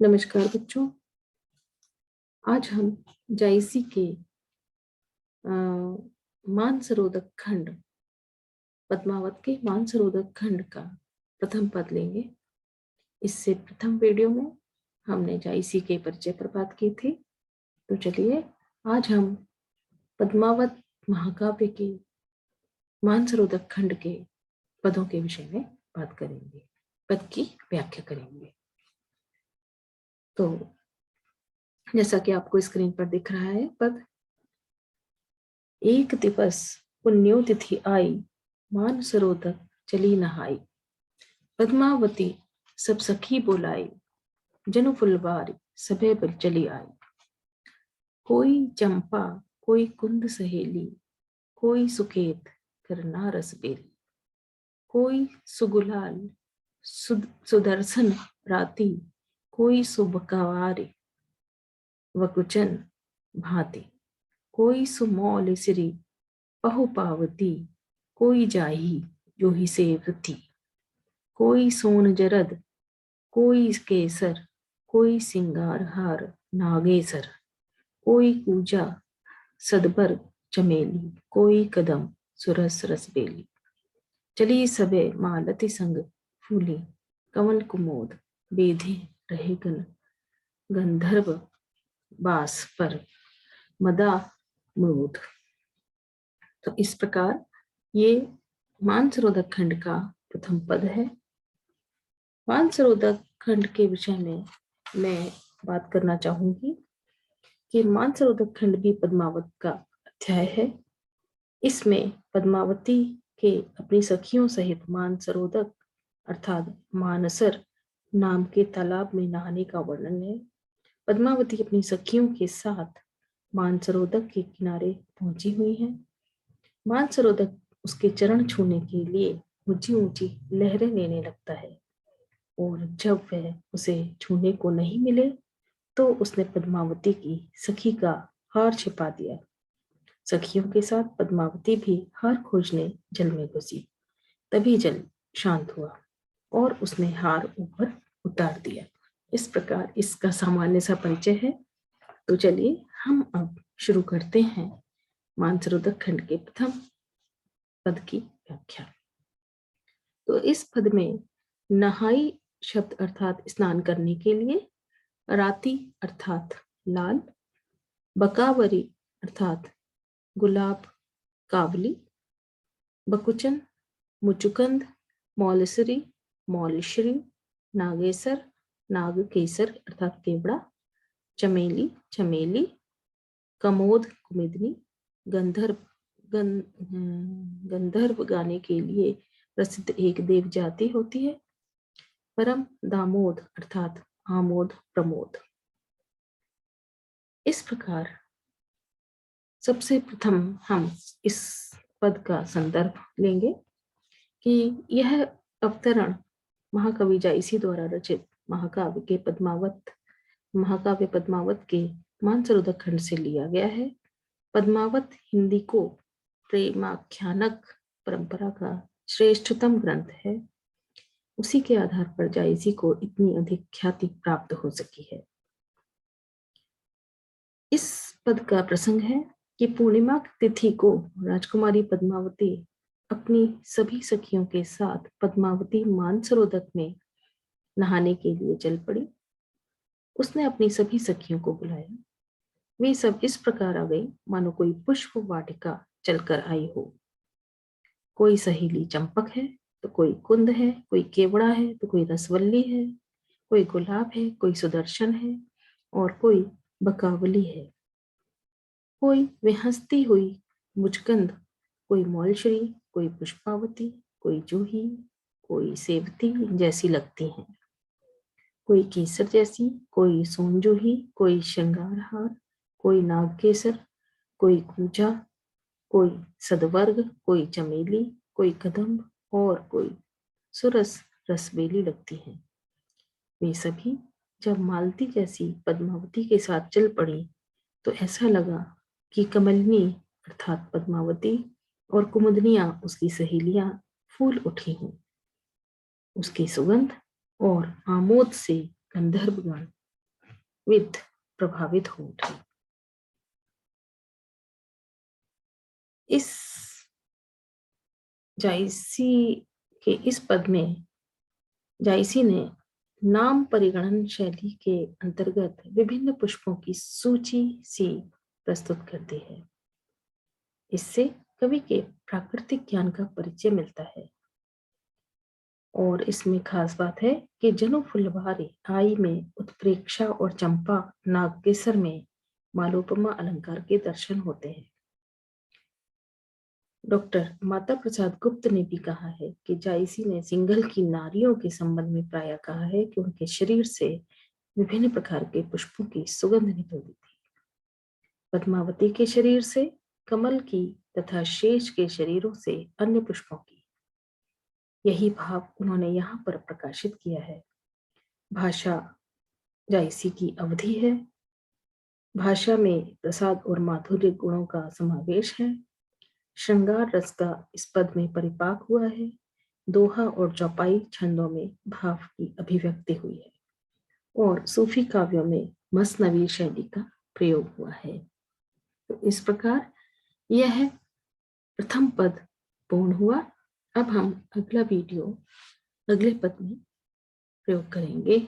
नमस्कार बच्चों। आज हम जायसी के मानसरोधक खंड पद्मावत के मानसरोधक खंड का प्रथम पद लेंगे। इससे प्रथम वीडियो में हमने जायसी के परिचय पर बात की थी। तो चलिए आज हम पद्मावत महाकाव्य के मानसरोधक खंड के पदों के विषय में बात करेंगे, पद की व्याख्या करेंगे। तो जैसा कि आपको स्क्रीन पर दिख रहा है पद, एक दिवस पुण्योतिथि आई, मानसरोधक चली नहाई। पद्मावती सब सखी बुलाई, जनु फुलवारी सभे पर चली आई। कोई चंपा कोई कुंद सहेली, कोई सुकेत करना रस बेली। कोई सुगुलाल सुदर्शन राती, कोई सुबकवारी वकुचन भांति। कोई सुमौल सिरी पहु पावती, कोई जाही जोही सेवती। कोई सोन जरद कोई केसर, कोई सिंगार हार नागेसर। कोई कूजा सदबर चमेली, कोई कदम सुरस रस बेली। चली सबे मालती संग फूली, कमल कुमोद बेधे रहे गन। गंधर्व बास पर मदा मृद। तो इस प्रकार ये मानसरोधक खंड का प्रथम पद है। मानसरोधक खंड के विषय में मैं बात करना चाहूंगी कि मानसरोधक खंड भी पद्मावत का अध्याय है। इसमें पद्मावती के अपनी सखियों सहित मानसरोधक अर्थात मानसर नाम के तालाब में नहाने का वर्णन है। पद्मावती अपनी सखियों के साथ मानसरोधक के किनारे पहुंची हुई है। मानसरोधक उसके चरण छूने के लिए ऊंची ऊंची लहरें लेने लगता है, और जब वह उसे छूने को नहीं मिले तो उसने पद्मावती की सखी का हार छिपा दिया। सखियों के साथ पद्मावती भी हार खोजने जल में घुसी। तभी जल शांत हुआ और उसने हार ऊपर उतार दिया। इस प्रकार इसका सामान्य सा परिचय है। तो चलिए हम अब शुरू करते हैं मानसरोधक खंड के प्रथम पद की व्याख्या। तो इस पद में नहाई शब्द अर्थात स्नान करने के लिए, राती अर्थात लाल, बकावरी अर्थात गुलाब कावली, बकुचन मुचुकंद, मौलसरी मौलश्री, नागेसर नागकेसर अर्थात केवड़ा, चमेली चमेली, कमोद कुमिदनी, गंधर्व गंधर्व गाने के लिए प्रसिद्ध एक देव जाति होती है, परम दामोद अर्थात आमोद प्रमोद। इस प्रकार सबसे प्रथम हम इस पद का संदर्भ लेंगे कि यह अवतरण महाकवि जायसी द्वारा रचित महाकाव्य पद्मावत के मानसरोधक खंड से लिया गया है। पद्मावत हिंदी को प्रेमाख्यानक परंपरा का श्रेष्ठतम ग्रंथ है। उसी के आधार पर जायसी को इतनी अधिक ख्याति प्राप्त हो सकी है। इस पद का प्रसंग है कि पूर्णिमा तिथि को राजकुमारी पद्मावती अपनी सभी सखियों के साथ पद्मावती मानसरोधक में नहाने के लिए चल पड़ी। उसने अपनी सभी सखियों को बुलाया। वे सब इस प्रकार आ गई मानो कोई पुष्प वाटिका चलकर आई हो। कोई सहेली चंपक है तो कोई कुंद है, कोई केवड़ा है तो कोई रसवल्ली है, कोई गुलाब है, कोई सुदर्शन है और कोई बकावली है। कोई वे हंसती हुई मुचकंद, कोई मौलश्री, कोई पुष्पावती, कोई जूही, कोई सेवती जैसी लगती हैं, कोई केसर जैसी, कोई सोनजूही, कोई श्रृंगारहार, कोई नागकेसर, कोई कूजा, कोई सदवर्ग, कोई चमेली, कोई कदम्ब और कोई सुरस रसबेली लगती हैं। वे सभी जब मालती जैसी पद्मावती के साथ चल पड़ी तो ऐसा लगा कि कमलिनी अर्थात पद्मावती और कुमुदनियां उसकी सहेलियां फूल उठी हों। उसकी सुगंध और आमोद से गंधर्वगण विद प्रभावित हो उठी। इस जायसी के इस पद में जायसी ने नाम परिगणन शैली के अंतर्गत विभिन्न पुष्पों की सूची सी प्रस्तुत कर दी है। इससे कवि के प्राकृतिक ज्ञान का परिचय मिलता है और इसमें खास बात है कि जनु फुलवारी आई में उत्प्रेक्षा और चंपा नागकेसर में मालोपमा अलंकार के दर्शन होते हैं। डॉक्टर माता प्रसाद गुप्त ने भी कहा है कि जायसी ने सिंघल की नारियों के संबंध में प्रायः कहा है कि उनके शरीर से विभिन्न प्रकार के पुष्पों की सुगंध निकलती थी। पद्मावती के शरीर से कमल की तथा शेष के शरीरों से अन्य पुष्पों की, यही भाव उन्होंने यहाँ पर प्रकाशित किया है। भाषा जायसी की अवधि है। भाषा में प्रसाद और माधुर्य गुणों का समावेश है। श्रृंगार रस का इस पद में परिपाक हुआ है। दोहा और चौपाई छंदों में भाव की अभिव्यक्ति हुई है और सूफी काव्यों में मसनवी शैली का प्रयोग हुआ है। तो इस प्रकार यह प्रथम पद पूर्ण हुआ। अब हम अगला वीडियो अगले पद में प्रयोग करेंगे।